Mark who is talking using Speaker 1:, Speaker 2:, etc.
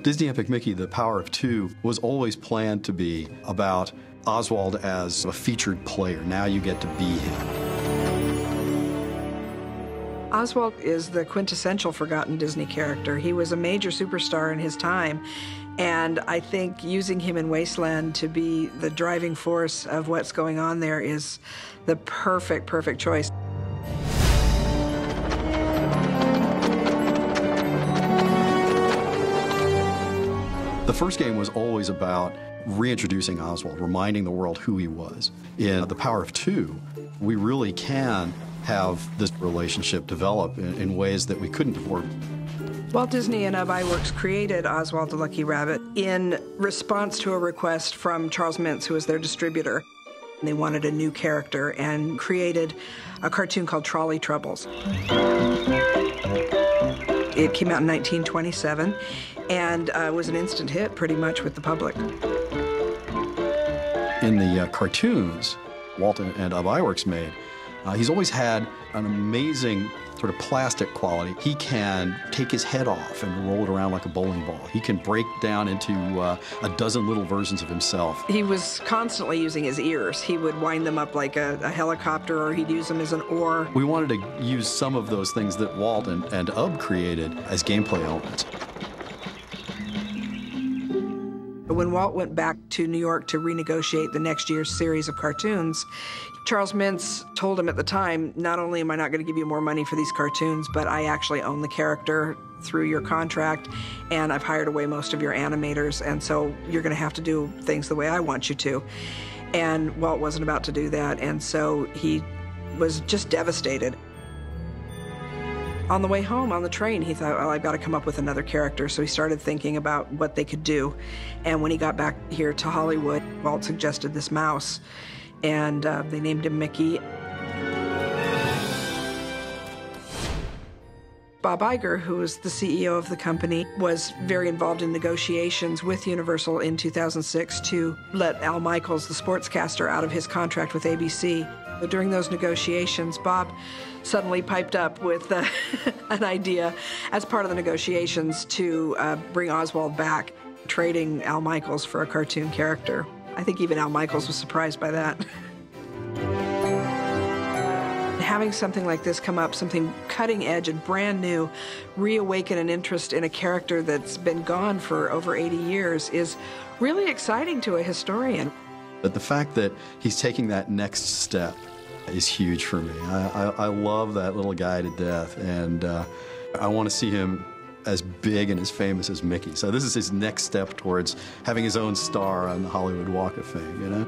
Speaker 1: Disney Epic Mickey, The Power of Two, was always planned to be about Oswald as a featured player. Now you get to be him.
Speaker 2: Oswald is the quintessential forgotten Disney character. He was a major superstar in his time, and I think using him in Wasteland to be the driving force of what's going on there is the perfect choice.
Speaker 1: The first game was always about reintroducing Oswald, reminding the world who he was. In The Power of Two, we really can have this relationship develop in ways that we couldn't before.
Speaker 2: Walt Disney and Iwerks created Oswald the Lucky Rabbit in response to a request from Charles Mintz, who was their distributor. They wanted a new character and created a cartoon called Trolley Troubles. It came out in 1927 and was an instant hit pretty much with the public.
Speaker 1: In the cartoons Walt and Iwerks made, he's always had an amazing sort of plastic quality. He can take his head off and roll it around like a bowling ball. He can break down into a dozen little versions of himself.
Speaker 2: He was constantly using his ears. He would wind them up like a helicopter, or he'd use them as an oar.
Speaker 1: We wanted to use some of those things that Walt and Ub created as gameplay elements.
Speaker 2: When Walt went back to New York to renegotiate the next year's series of cartoons, Charles Mintz told him at the time, not only am I not going to give you more money for these cartoons, but I actually own the character through your contract, and I've hired away most of your animators, and so you're going to have to do things the way I want you to. And Walt wasn't about to do that, and so he was just devastated. On the way home, on the train, he thought, well, I've got to come up with another character. So he started thinking about what they could do. And when he got back here to Hollywood, Walt suggested this mouse, and they named him Mickey. Bob Iger, who was the CEO of the company, was very involved in negotiations with Universal in 2006 to let Al Michaels, the sportscaster, out of his contract with ABC. During those negotiations, Bob suddenly piped up with an idea as part of the negotiations to bring Oswald back, trading Al Michaels for a cartoon character. I think even Al Michaels was surprised by that. Having something like this come up, something cutting edge and brand new, reawaken an interest in a character that's been gone for over 80 years is really exciting to a historian.
Speaker 1: But the fact that he's taking that next step is huge for me. I love that little guy to death, and I want to see him as big and as famous as Mickey. So this is his next step towards having his own star on the Hollywood Walk of Fame, you know?